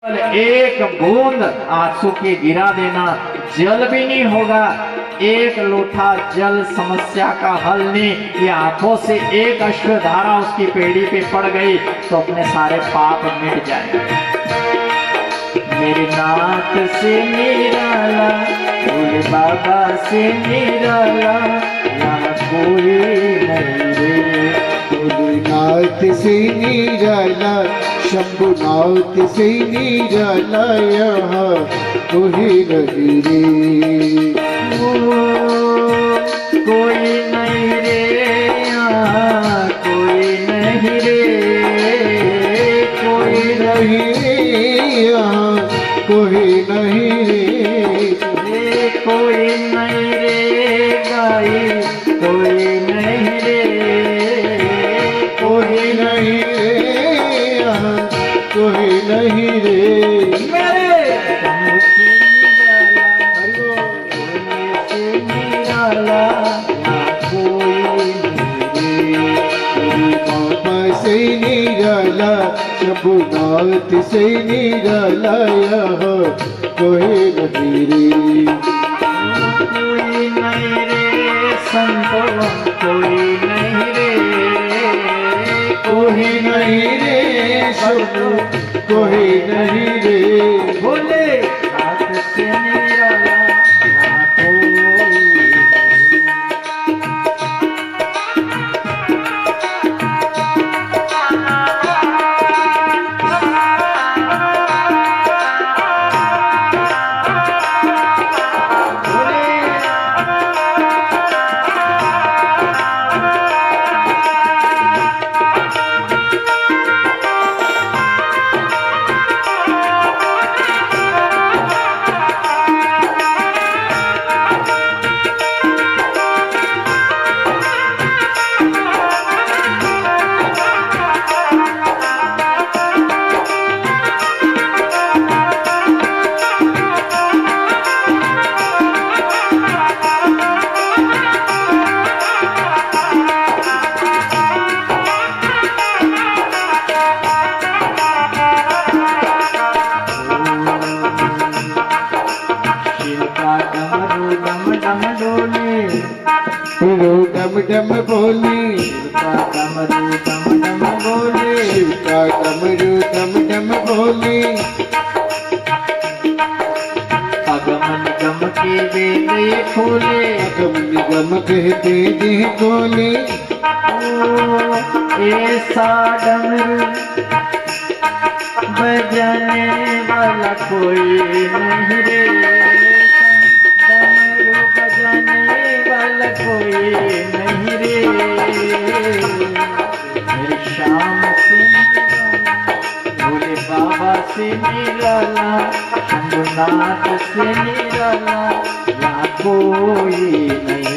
एक बूंद आंसू की गिरा देना, जल भी नहीं होगा। एक लोटा जल समस्या का हल नहीं। ये आंखों से एक अश्रुधारा उसकी पेड़ी पे पड़ गई तो अपने सारे पाप मिट जाएंगे। मेरे नाथ से निराला, भोले बाबा से निराला, यहाँ कोई नहीं रे। भोलेनाथ से निराला, शंभुनाथ से निराला, यहाँ कोई नहीं रे। कोई नहीं रे, यहाँ कोई नहीं रे, कोई नहीं रे, यहाँ कोई नहीं रे। कोई नहीं रे गाई, कोई नहीं रे, कोई नहीं रे, यहाँ कोई नहीं रे। मेरे मुझे निराला, से निराला, यहाँ कोई नहीं रे। बाबा से निराला, शंभुनाथ से निराला, यहाँ कोई नहीं रे। कोई नहीं रे संतो, कोई नहीं रे, कोई नहीं रे शंभु, कोई नहीं रे। भोले नाथ से निराला, यहाँ कोई डम डम बोले, डमरू डम डम बोले, शिव का डमरू डम डम बोले। अगम निगम के वेद खोले, अगम निगम कहते दे बोले। ऐसा डमरू बजाने वाला कोई नहीं रे, डमरू बजाने वाला कोई नहीं रे। मेरे श्याम से निराला, भोले बाबा से निराला, शंभुनाथ से निराला, यहाँ कोई नहीं।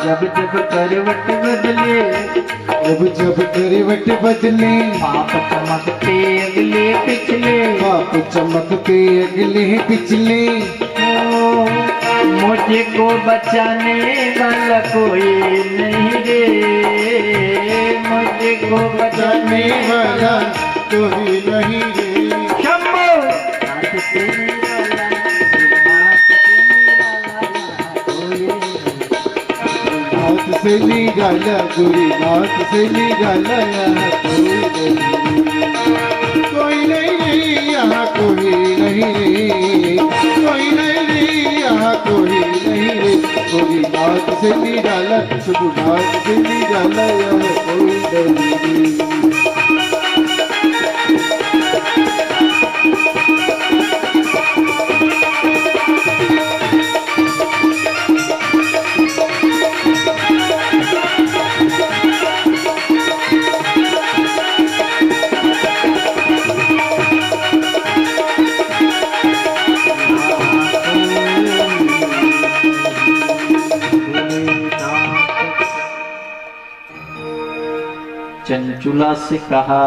जब जब करवट बदले, जब करवट बदले, पाप चमकते अगले पिछले, पाप चमकते अगले पिछले। मुझको बचाने वाला कोई नहीं रे, मुझको बचाने वाला कोई नहीं रे। शंभो नाथ से निराला, नाथ से निराला, कोई नाथ से निराला, गुरुनाथ से निराला, यहाँ कोई नहीं। से निराला सुगुनाथ से निराला यह कोई नहीं। चंचुला से कहा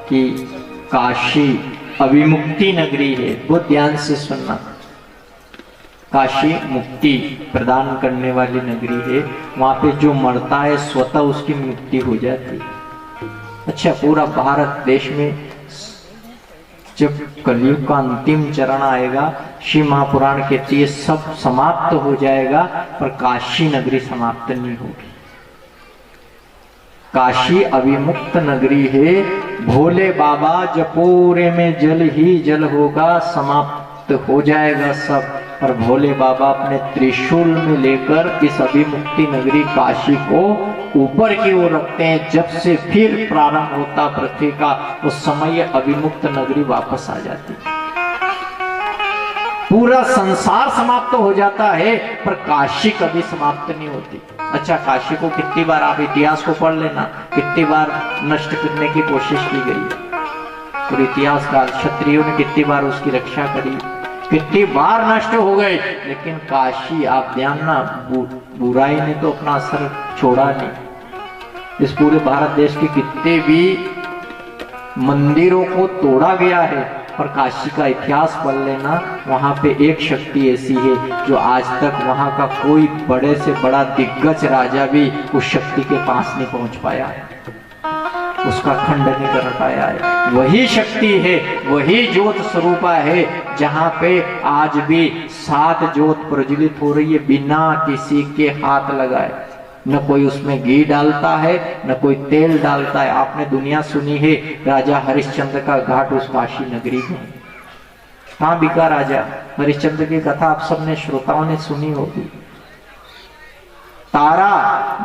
कि काशी अविमुक्ति नगरी है, बहुत ध्यान से सुनना। काशी मुक्ति प्रदान करने वाली नगरी है, वहां पे जो मरता है स्वतः उसकी मुक्ति हो जाती है। अच्छा, पूरा भारत देश में जब कलयुग का अंतिम चरण आएगा, शिव महापुराण कहती है सब समाप्त हो जाएगा, पर काशी नगरी समाप्त नहीं होगी। काशी अविमुक्त नगरी है। भोले बाबा जपूरे में जल ही जल होगा, समाप्त हो जाएगा सब, पर भोले बाबा अपने त्रिशूल में लेकर इस अविमुक्ति नगरी काशी को ऊपर की ओर रखते हैं। जब से फिर प्रारंभ होता पृथ्वी का, उस समय अविमुक्त नगरी वापस आ जाती। पूरा संसार समाप्त हो जाता है, पर काशी कभी समाप्त नहीं होती। अच्छा, काशी को कितनी बार आप इतिहास को पढ़ लेना, कितनी बार नष्ट करने की कोशिश की गई, और इतिहास काल क्षत्रियों ने कितनी बार उसकी रक्षा करी, कितनी बार नष्ट हो गए, लेकिन काशी आप ध्यान ना, बुराई ने तो अपना असर छोड़ा नहीं। इस पूरे भारत देश के कितने भी मंदिरों को तोड़ा गया है, पर काशी का इतिहास पढ़ लेना, वहां पे एक शक्ति ऐसी है जो आज तक वहां का कोई बड़े से बड़ा दिग्गज राजा भी उस शक्ति के पास नहीं पहुंच पाया है, उसका खंडन नहीं कर पाया है। वही शक्ति है, वही ज्योत स्वरूपा है, जहां पे आज भी 7 ज्योत प्रज्वलित हो रही है बिना किसी के हाथ लगाए। न कोई उसमें घी डालता है, न कोई तेल डालता है। आपने दुनिया सुनी है राजा हरिश्चंद्र का घाट उस काशी नगरी में। कहाँ बिका राजा हरिश्चंद्र की कथा आप सबने श्रोताओं ने सुनी होगी। तारा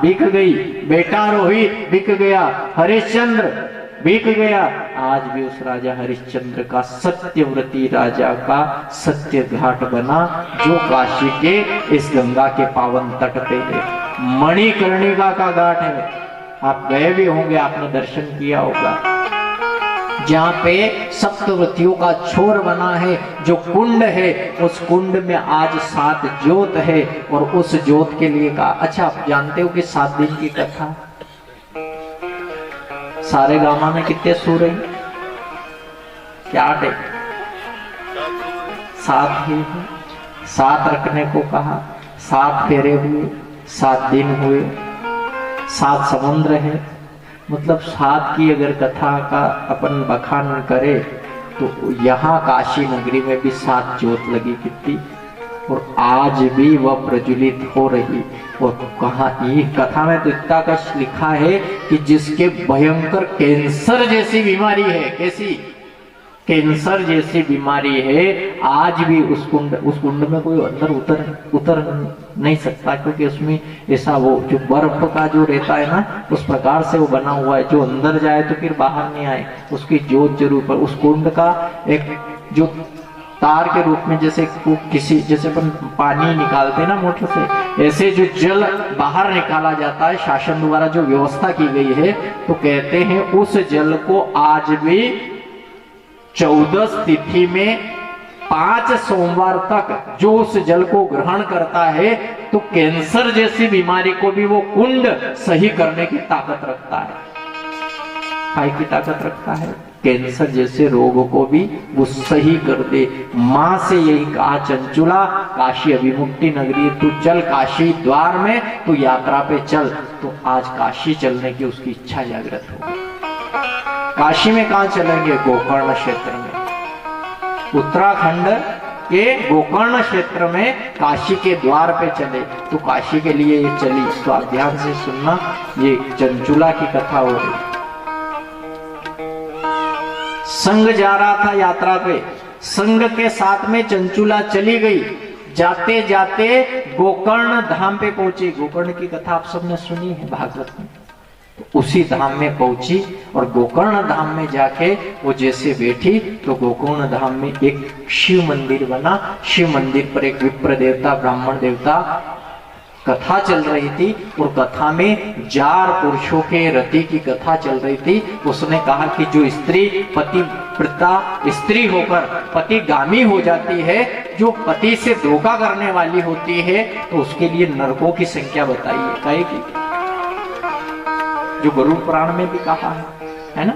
बिक गई, बेटा रोहित बिक गया, हरिश्चंद्र बिक गया। आज भी उस राजा हरिश्चंद्र का सत्यव्रती राजा का सत्य घाट बना, जो काशी के इस गंगा के पावन तट पे है। मणिकर्णिका का घाट है, आप गए भी होंगे, आपने दर्शन किया होगा, जहाँ पे सप्तव्रतियों का छोर बना है। जो कुंड है, उस कुंड में आज 7 ज्योत है, और उस ज्योत के लिए कहा। अच्छा, आप जानते हो कि 7 दिन की कथा, सारे गामा में कितने सुर है? क्या 8 है? 7 ही है। 7 रखने को कहा, 7 फेरे हुए, 7 दिन हुए, 7 समुद्र है। मतलब 7 की अगर कथा का अपन बखान करे, तो यहाँ काशी नगरी में भी 7 ज्योत लगी कितनी, और आज भी वह प्रज्वलित हो रही। और कहा, ये कथा में तो इतना कश लिखा है कि जिसके भयंकर कैंसर जैसी बीमारी है, कैसी कैंसर जैसी बीमारी है, आज भी उस कुंड में कोई अंदर उतर नहीं सकता, क्योंकि उसमें ऐसा वो जो बर्फ का जो रहता है ना, उस प्रकार से वो बना हुआ है। जो अंदर जाए तो फिर बाहर नहीं आए, उसकी जोत जरूर। पर उस कुंड का एक जो तार के रूप में, जैसे किसी जैसे अपन पानी निकालते हैं ना मोटर से, ऐसे जो जल बाहर निकाला जाता है, शासन द्वारा जो व्यवस्था की गई है, तो कहते हैं उस जल को आज भी 14 तिथि में 5 सोमवार तक जो उस जल को ग्रहण करता है, तो कैंसर जैसी बीमारी को भी वो कुंड सही करने की ताकत रखता है। काय की ताकत रखता है? कैंसर जैसे रोग को भी वो सही कर दे। मां से यही कहा, चंचुला काशी अभिमुक्ति नगरी, तू चल काशी द्वार में, तू यात्रा पे चल। तो आज काशी चलने की उसकी इच्छा जागृत हो गई। काशी में कहां चलेंगे? गोकर्ण क्षेत्र में, उत्तराखंड के गोकर्ण क्षेत्र में काशी के द्वार पे चले। तो काशी के लिए ये चली। तो आप ध्यान से सुनना, ये चंचुला की कथा हो रही। संघ जा रहा था यात्रा पे, संघ के साथ में चंचुला चली गई। जाते जाते गोकर्ण धाम पे पहुंची। गोकर्ण की कथा आप सबने सुनी है भागवत में। तो उसी धाम में पहुंची और गोकर्ण धाम में जाके वो जैसे बैठी तो गोकर्ण धाम में एक शिव मंदिर बना। शिव मंदिर पर एक विप्र देवता, ब्राह्मण देवता, कथा चल रही थी और कथा में 4 पुरुषों के रति की कथा चल रही थी। उसने कहा कि जो स्त्री पतिव्रता स्त्री होकर पतिगामी हो जाती है, जो पति से धोखा करने वाली होती है, तो उसके लिए नरकों की संख्या बताइए। कहे कि जो गरुड़ पुराण में भी कहा है ना,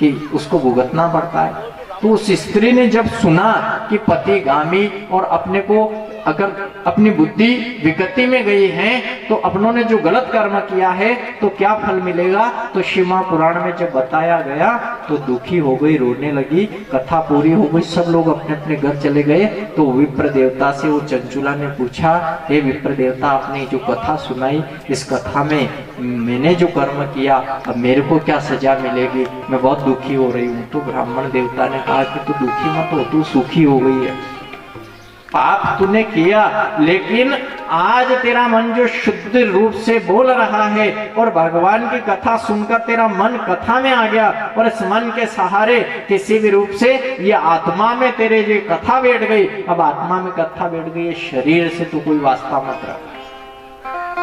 कि उसको भुगतना पड़ता है। तो उस स्त्री ने जब सुना कि पतिगामी और अपने को अगर अपनी बुद्धि विगति में गई है तो अपनों ने जो गलत कर्म किया है तो क्या फल मिलेगा, तो शिव पुराण में जब बताया गया तो दुखी हो गई, रोने लगी। कथा पूरी हो गई, सब लोग अपने अपने घर चले गए। तो विप्र देवता से वो चंचुला ने पूछा, हे विप्र देवता, आपने जो कथा सुनाई, इस कथा में मैंने जो कर्म किया, अब मेरे को क्या सजा मिलेगी, मैं बहुत दुखी हो रही हूँ। तो ब्राह्मण देवता ने कहा कि तू दुखी मत हो, तू सुखी हो गई है। पाप तूने किया, लेकिन आज तेरा मन जो शुद्ध रूप से बोल रहा है और भगवान की कथा सुनकर तेरा मन कथा में आ गया, और इस मन के सहारे किसी भी रूप से ये आत्मा में तेरे जो कथा बैठ गई, अब आत्मा में कथा बैठ गई, शरीर से तो कोई वास्ता मत रख।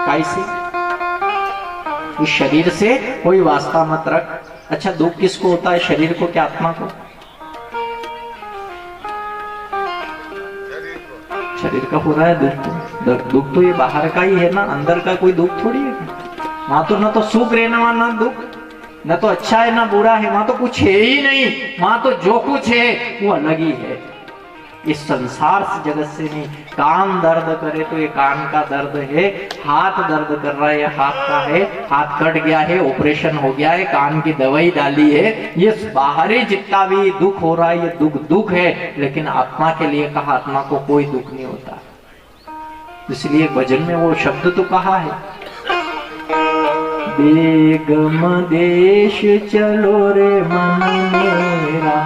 कैसे? इस शरीर से कोई वास्ता मत रख। अच्छा, दुख किसको होता है, शरीर को क्या आत्मा को? शरीर का हो रहा है दुख। दुख तो ये बाहर का ही है ना, अंदर का कोई दुख थोड़ी है। वहां तो ना तो सुख रहना, वहां ना दुख, ना तो अच्छा है ना बुरा है, वहां तो कुछ है ही नहीं। वहां तो जो कुछ है वो अलग ही है। इस संसार से, जगत से नहीं। कान दर्द करे तो ये कान का दर्द है, हाथ दर्द कर रहा है, हाथ का है, हाथ कट गया है, ऑपरेशन हो गया है, कान की दवाई डाली है। ये बाहरी जितना भी दुख हो रहा है ये दुख है, लेकिन आत्मा के लिए कहा, आत्मा को कोई दुख नहीं होता। इसलिए भजन में वो शब्द तो कहा है, बेगम देश चलो रे मन मेरा,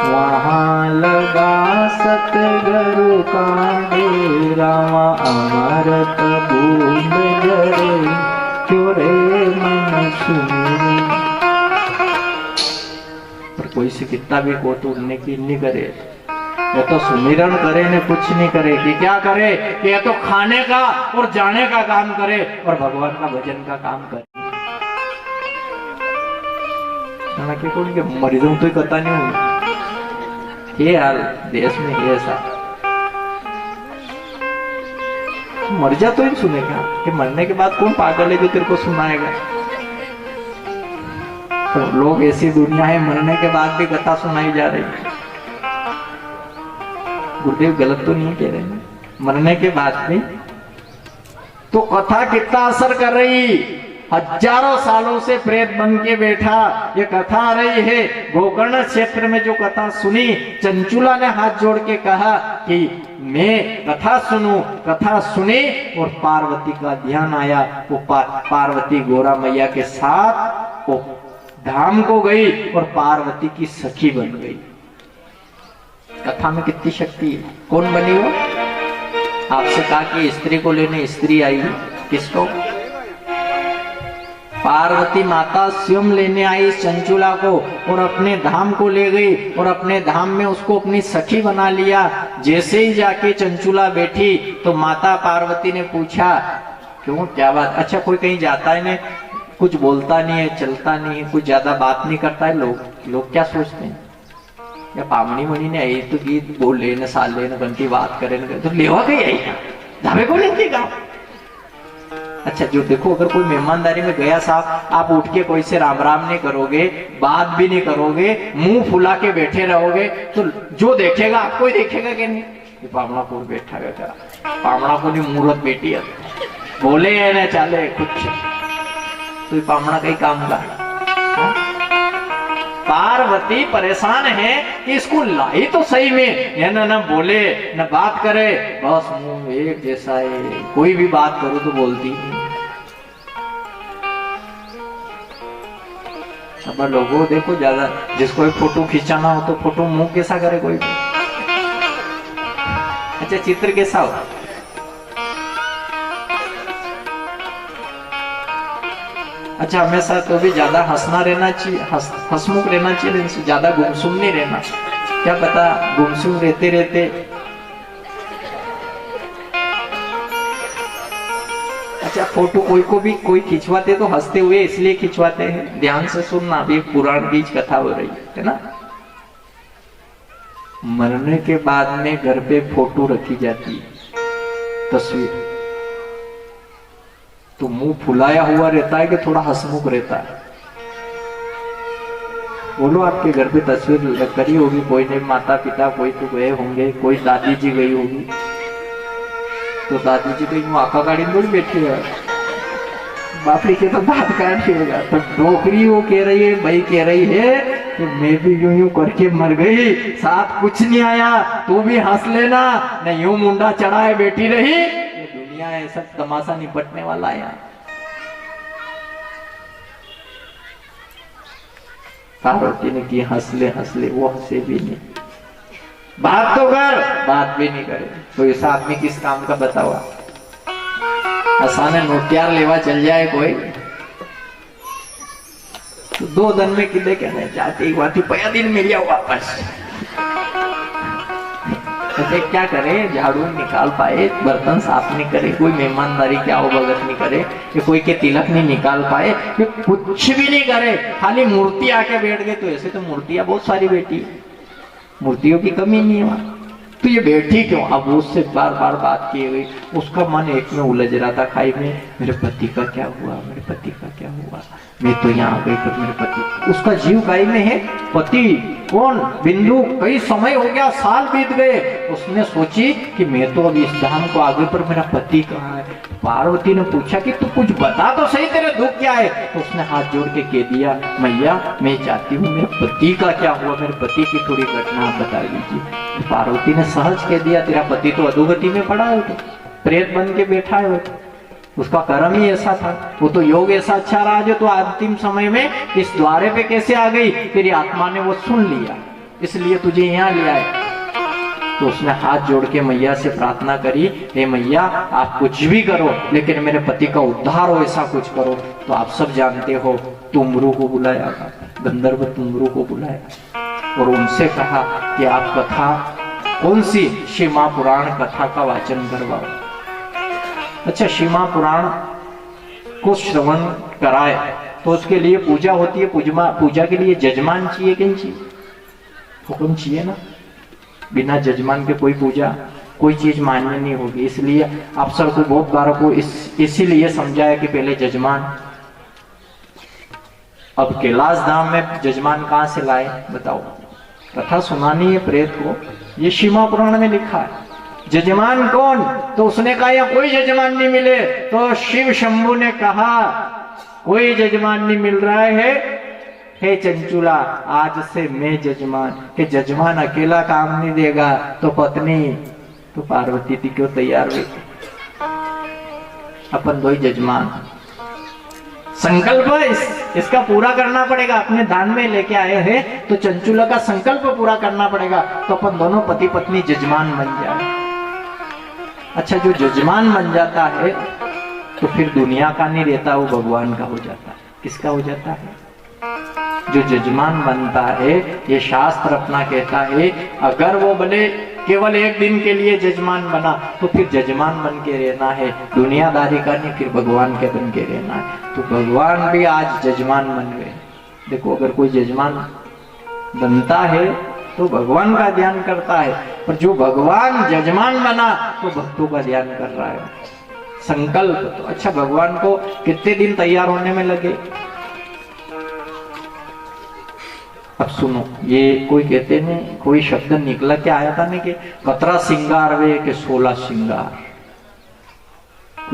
वहाँ लगा सतगुरु का डेरा, अमृत बूंद जरे क्यों रे मन सुने। पर कोई से कितना भी को तो उड़ने की नहीं करे, ये तो सुमिरन करे ने कुछ नहीं करे। कि क्या करे, कि ये तो खाने का और जाने का काम करे और भगवान का भजन का काम करे। मरीजों तो कथा नहीं हुई ये यार, देश में ये ऐसा मर जा तो ही सुनेगा, कि मरने के बाद कौन पागल है जो तेरे को सुनाएगा। तो लोग ऐसी दुनिया है, मरने के बाद भी कथा सुनाई जा रही है। गुरुदेव गलत तो नहीं कह रहे हैं, मरने के बाद भी तो कथा कितना असर कर रही। हजारों सालों से प्रेत बन के बैठा, ये कथा आ रही है। गोकर्ण क्षेत्र में जो कथा सुनी, चंचुला ने हाथ जोड़ के कहा कि मैं कथा सुनूं। कथा सुनी और पार्वती का ध्यान आया। वो पार्वती गोरा मैया के साथ वो धाम को गई और पार्वती की सखी बन गई। कथा में कितनी शक्ति है। कौन बनी वो? आपसे कहा कि स्त्री को लेने स्त्री आई, किसको? पार्वती माता स्वयं लेने आई चंचुला को और अपने धाम को ले गई और अपने धाम में उसको अपनी सखी बना लिया। जैसे ही जाके चंचुला बैठी तो माता पार्वती ने पूछा, क्यों, क्या बात? अच्छा, कोई कहीं जाता है नहीं, कुछ बोलता नहीं है, चलता नहीं है, कुछ ज्यादा बात नहीं करता है, लोग क्या सोचते हैं? या पामनी मनी ने आई तो गीत बोल लेना, साल लेना, बनती बात करे तो लेवा गई आई धाबे को लेती गाँव। अच्छा, जो देखो, अगर कोई मेहमानदारी में गया साहब, आप उठ के कोई से राम राम नहीं करोगे, बात भी नहीं करोगे, मुंह फुला के बैठे रहोगे, तो जो देखेगा आपको ही देखेगा कि नहीं, ये पामणापुर बैठा है क्या, पामणापुर की मूर्त बेटी है, बोले है ना चाले कुछ, तो ये पामणा का ही काम का। पार्वती परेशान है कि इसको लाई तो सही में, ये ना बोले न बात करे, बस मुंह एक जैसा है, कोई भी बात करो तो बोलती नहीं। अब लोगों देखो, ज्यादा जिसको फोटो खींचाना हो तो फोटो मुंह कैसा करे कोई। अच्छा, चित्र कैसा हो, अच्छा हमेशा तो भी ज्यादा हंसना रहना चाहिए, हंसमुख रहना चाहिए, लेकिन ज्यादा गुमसुम नहीं रहना। क्या पता गुमसुम रहते रहते अच्छा फोटो कोई को भी कोई खिंचवाते तो हंसते हुए इसलिए खिंचवाते हैं। ध्यान से सुनना, अभी पुराण बीच कथा हो रही है ना। मरने के बाद में घर पे फोटो रखी जाती है, तस्वीर, तो मुंह फुलाया हुआ रहता है कि थोड़ा हंसमुख रहता है? बोलो, आपके घर पे तस्वीर करी होगी कोई ने, माता पिता कोई तो गए होंगे, कोई दादी जी गई होगी, तो दादी जी कहीं आका गाड़ी में बैठे है, बापड़ी के तो दांत काट होगा। तो डोकरी वो कह रही है, भाई कह रही है कि मैं भी यूं यूं करके मर गई, साथ कुछ नहीं आया, तू भी हंस लेना, न यूं मुंडा चढ़ाए बैठी रही। ये दुनिया है, सब तमाशा निपटने वाला है यार। पार्वती ने की हंस ले, वो हंसे भी नहीं, बात तो कर, बात भी नहीं करे। तो इस आदमी किस काम का बताओ? हसाने नोटियार लेवा चल जाए कोई तो 2 दिन में किले कहने चाहते एक बात ही पया दिन मिल जाओ वापस। तो क्या करे, झाड़ू निकाल पाए, बर्तन साफ नहीं करे, कोई मेहमानदारी क्या हो भगत नहीं करे, कि कोई के तिलक नहीं निकाल पाए, कि कुछ भी नहीं करे, खाली मूर्ति आके बैठ गए। तो ऐसे तो मूर्तियां बहुत सारी बैठी, मूर्तियों की कमी नहीं है वहां, तो ये बैठी क्यों? अब उससे बार बार बात की गई, उसका मन एक में उलझ रहा था, खाई में, मेरे पति का क्या हुआ, मेरे पति का क्या हुआ, मैं तो यहाँ आ गई पर मेरे पति, उसका जीव गाय में है, पति कौन? बिंदु, कई समय हो गया, साल बीत गए, उसने सोची कि मैं तो अब इस धाम को आगे पर मेरा पति कहाँ है। पार्वती ने पूछा कि तू कुछ बता तो सही, तेरे दुख क्या है? तो उसने हाथ जोड़ के कह दिया, मैया मैं चाहती हूँ मेरे पति का क्या हुआ, मेरे पति की थोड़ी घटना आप बता दीजिए। तो पार्वती ने सहज कह दिया, तेरा पति तो अधोगति में पड़ा है, तो प्रेत बन के बैठा है, उसका कर्म ही ऐसा था, वो तो योग ऐसा अच्छा रहा जो तो अंतिम समय में इस द्वारे पे कैसे आ गई, तेरी आत्मा ने वो सुन लिया, इसलिए तुझे यहाँ ले आए। तो उसने हाथ जोड़ के मैया से प्रार्थना करी, हे मैया आप कुछ भी करो लेकिन मेरे पति का उद्धार हो, ऐसा कुछ करो। तो आप सब जानते हो, तुमरू को बुलाया, गंधर्व तुमरू को बुलाया और उनसे कहा कि आप कथा कौन सी, शिमा पुराण कथा का वाचन करवाओ। अच्छा, शिमा पुराण को श्रवण कराए तो उसके लिए पूजा होती है, पूजा के लिए जजमान चाहिए कि नहीं चाहिए? हुक्म चाहिए ना, बिना जजमान के कोई पूजा कोई चीज मान्य नहीं होगी। इसलिए आप सबको बहुत बार को इसीलिए समझाया कि पहले जजमान। अब कैलाश धाम में जजमान कहां से लाए बताओ? कथा सुनानी है प्रेत को, ये शिमा पुराण में लिखा है। जजमान कौन? तो उसने कहा या कोई जजमान नहीं मिले, तो शिव शंभु ने कहा कोई जजमान नहीं मिल रहा है, हे चंचुला आज से मैं जजमान, कि जजमान अकेला काम नहीं देगा, तो पत्नी तो पार्वती थी क्यों तैयार हुई, अपन दो ही जजमान। संकल्प इसका पूरा करना पड़ेगा, अपने दान में लेके आए हैं तो चंचुला का संकल्प पूरा करना पड़ेगा, तो अपन दोनों पति पत्नी जजमान बन जाए। अच्छा, जो जजमान बन जाता है तो फिर दुनिया का नहीं रहता, वो भगवान का हो जाता है। किसका हो जाता है? जो जजमान बनता है, ये शास्त्र अपना कहता है, अगर वो भले केवल एक दिन के लिए जजमान बना तो फिर जजमान बन के रहना है, दुनियादारी का नहीं, फिर भगवान के बन के रहना है। तो भगवान भी आज जजमान बन गए। देखो, अगर कोई जजमान बनता है तो भगवान का ध्यान करता है, पर जो भगवान जजमान बना तो भक्तों का ध्यान कर रहा है। संकल्प तो अच्छा, भगवान को कितने दिन तैयार होने में लगे? अब सुनो, ये कोई कहते नहीं, कोई शब्द निकला क्या आया था ना कि कतरा सिंगार वे के 16 सिंगार।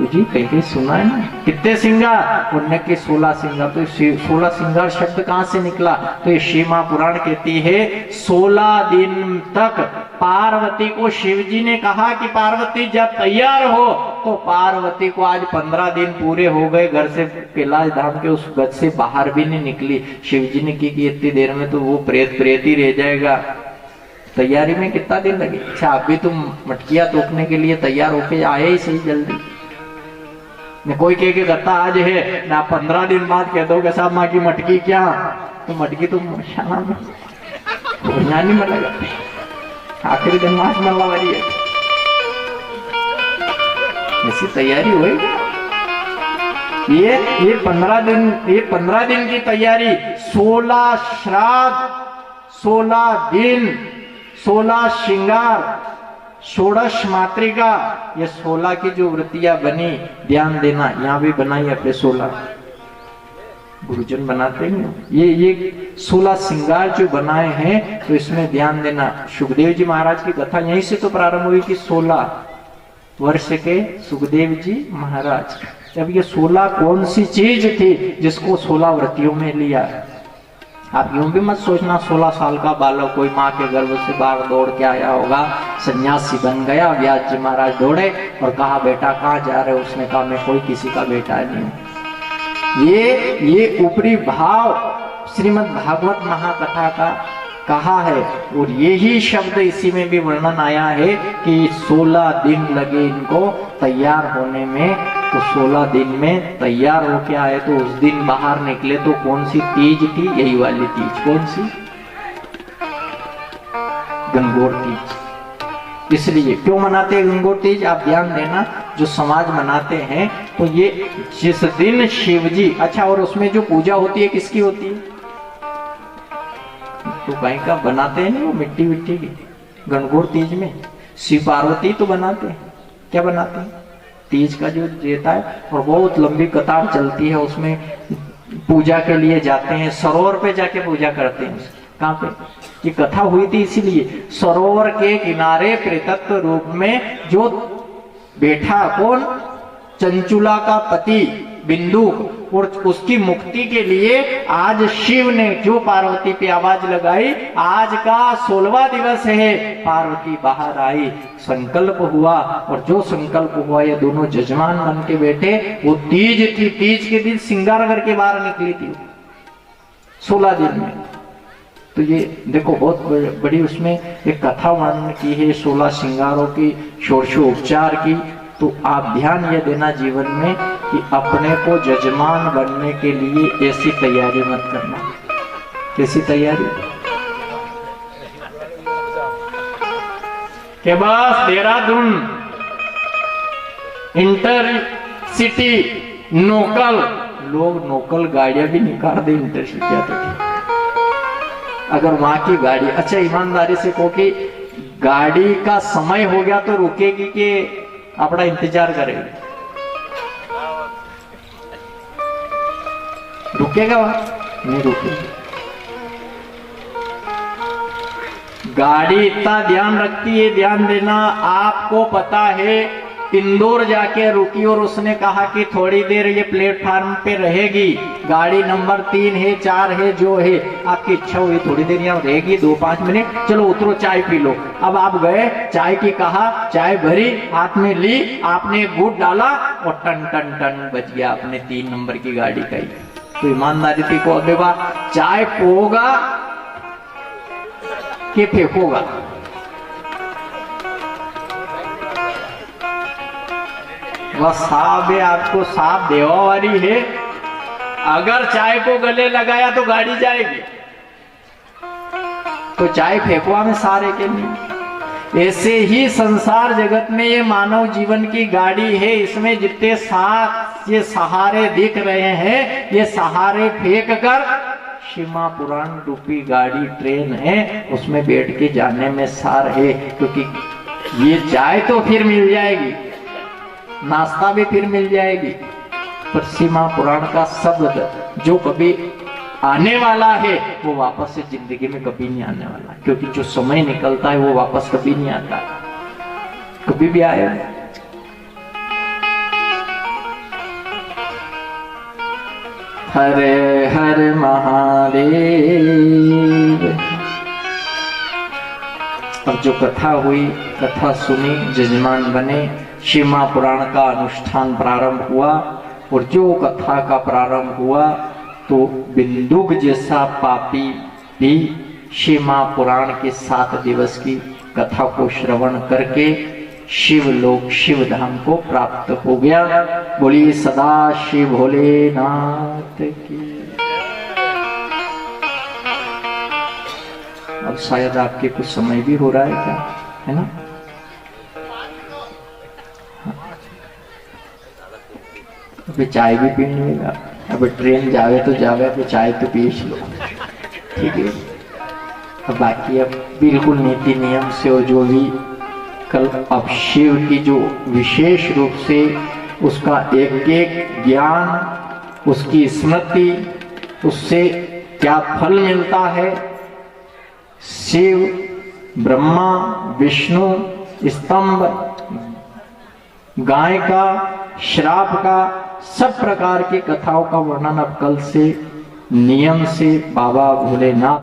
जी कहीं सुना है ना, कितने सिंगार? उनने के 16 सिंगार। तो 16 सिंगार शब्द कहां से निकला? तो ये शिमा पुराण कहती है 16 दिन तक पार्वती को शिव जी ने कहा कि पार्वती जब तैयार हो, तो पार्वती को आज 15 दिन पूरे हो गए, घर से कैलाश धाम के उस गज से बाहर भी नहीं निकली। शिव जी ने की कि इतनी देर में तो वो प्रेत ही रह जाएगा, तैयारी में कितना दिन लगे। अच्छा, अभी तुम मटकिया तोपने के लिए तैयार होके आए ही सही जल्दी, ने कोई कह के गत्ता आज है ना 15 दिन बाद कह दो कि साहब माँ की मटकी क्या, तो मटकी तो शाना में नहीं मिलेगा, आखिरी दिन मास मल्ला वाली है। ऐसी तैयारी होगी। ये 15 दिन की तैयारी, 16 श्राद्ध, 16 दिन, 16 श्रृंगार, षोडश मातृका, ये 16 की जो वृत्तियां बनी, ध्यान देना यहाँ भी बनाई अपने 16 गुरुजन बनाते हैं। ये 16 श्रृंगार जो बनाए हैं, तो इसमें ध्यान देना। सुखदेव जी महाराज की कथा यहीं से तो प्रारंभ हुई कि 16 वर्ष के सुखदेव जी महाराज, जब ये 16 कौन सी चीज थी जिसको 16 व्रतियों में लिया। आप यूं भी मत सोचना 16 साल का बालक कोई माँ के गर्भ से बाहर दौड़ के आया होगा, सन्यासी बन गया। व्यास जी महाराज दौड़े और कहा बेटा कहाँ जा रहे हो? उसने कहा मैं कोई किसी का बेटा नहीं हूँ। ये ऊपरी भाव श्रीमद् भागवत महाकथा का कहा है, और यही शब्द इसी में भी वर्णन आया है कि 16 दिन लगे इनको तैयार होने में। तो 16 दिन में तैयार होके आए, तो उस दिन बाहर निकले तो कौन सी तीज थी? यही वाली तीज। कौन सी? गंगोर तीज। इसलिए क्यों मनाते हैं गंगोर तीज? आप ध्यान देना, जो समाज मनाते हैं तो ये जिस दिन शिव जी, अच्छा और उसमें जो पूजा होती है किसकी होती है? तो गाय का बनाते हैं ना वो मिट्टी विट्टी की। गणगौर तीज में शिव पार्वती तो बनाते हैं। क्या बनाते हैं? तीज का जो देता है, और बहुत लंबी कतार चलती है, उसमें पूजा के लिए जाते हैं, सरोवर पे जाके पूजा करते हैं। कहाँ पे? ये कथा हुई थी इसीलिए, सरोवर के किनारे प्रेतत्व रूप में जो बैठा, कौन? चंचुला का पति बिंदु, और उसकी मुक्ति के लिए आज शिव ने जो पार्वती पे आवाज लगाई, आज का 16वां दिवस है, पार्वती बाहर आई, संकल्प हुआ, और जो संकल्प हुआ ये दोनों जजमान बन के बैठे। वो तीज थी, तीज के दिन श्रृंगार करके बाहर निकली थी 16 दिन में। तो ये देखो बहुत बड़ी उसमें एक कथा वर्णन की है 16 श्रृंगारों की, षोडशोपचार की। तो आप ध्यान ये देना जीवन में कि अपने को जजमान बनने के लिए ऐसी तैयारी मत करना। कैसी तैयारी? के बस देहरादून इंटरसिटी नोकल, लोग नोकल गाड़ियां भी निकाल दे इंटरसिटी तो अगर वहां की गाड़ी, अच्छा ईमानदारी से कहो कि गाड़ी का समय हो गया तो रुकेगी कि अपना इंतजार करेगी? रुकेगा वहां? नहीं रुकेगी। गाड़ी इतना ध्यान रखती है, ध्यान देना। आपको पता है इंदौर जाके रुकी और उसने कहा कि थोड़ी देर ये प्लेटफार्म पे रहेगी, गाड़ी नंबर 3 है 4 है जो है, आपकी इच्छा हुई थोड़ी देर यहाँ रहेगी 2-5 मिनट, चलो उतरो चाय पी लो। अब आप गए, चाय की कहा, चाय भरी, हाथ में ली, आपने घूंट डाला और टन टन टन बज गया अपने 3 नंबर की गाड़ी का ही। तो ईमानदारी थी को अबे चाय पोगा कि फेंकोगा? वह साहब है, आपको साहब देवा वाली है। अगर चाय को गले लगाया तो गाड़ी जाएगी, तो चाय फेंकवा में सारे के नहीं। ऐसे ही संसार जगत में ये मानव जीवन की गाड़ी है, इसमें जितने साथ ये सहारे दिख रहे हैं, ये सहारे फेंक कर शिमा पुराण रूपी गाड़ी ट्रेन है, उसमें बैठ के जाने में सार है। क्योंकि ये चाय तो फिर मिल जाएगी, नाश्ता भी फिर मिल जाएगी, पर सीमा पुराण का शब्द जो कभी आने वाला है वो वापस से जिंदगी में कभी नहीं आने वाला। क्योंकि जो समय निकलता है वो वापस कभी नहीं आता, कभी भी आएगा। हरे हर महादेव। अब जो कथा हुई, कथा सुनी, जजमान बने, शिमा पुराण का अनुष्ठान प्रारंभ हुआ। और जो कथा का प्रारंभ हुआ तो बिंदुक जैसा पापी भी शिमा पुराण के 7 दिवस की कथा को श्रवण करके शिव लोक शिव धाम को प्राप्त हो गया। बोलिए सदा शिव भोलेनाथ की। अब शायद आपके कुछ समय भी हो रहा है क्या, है ना? अभी चाय भी पीने लगा। अब ट्रेन जावे तो जावे, अभी चाय तो पी लो, ठीक है। अब बाकी अब बिल्कुल नीति नियम से, और जो भी कल अब शिव की जो विशेष रूप से उसका एक एक ज्ञान, उसकी स्मृति, उससे क्या फल मिलता है, शिव, ब्रह्मा, विष्णु, स्तंभ, गाय का, श्राप का, सब प्रकार की कथाओं का वर्णन अब कल से नियम से बाबा भोलेनाथ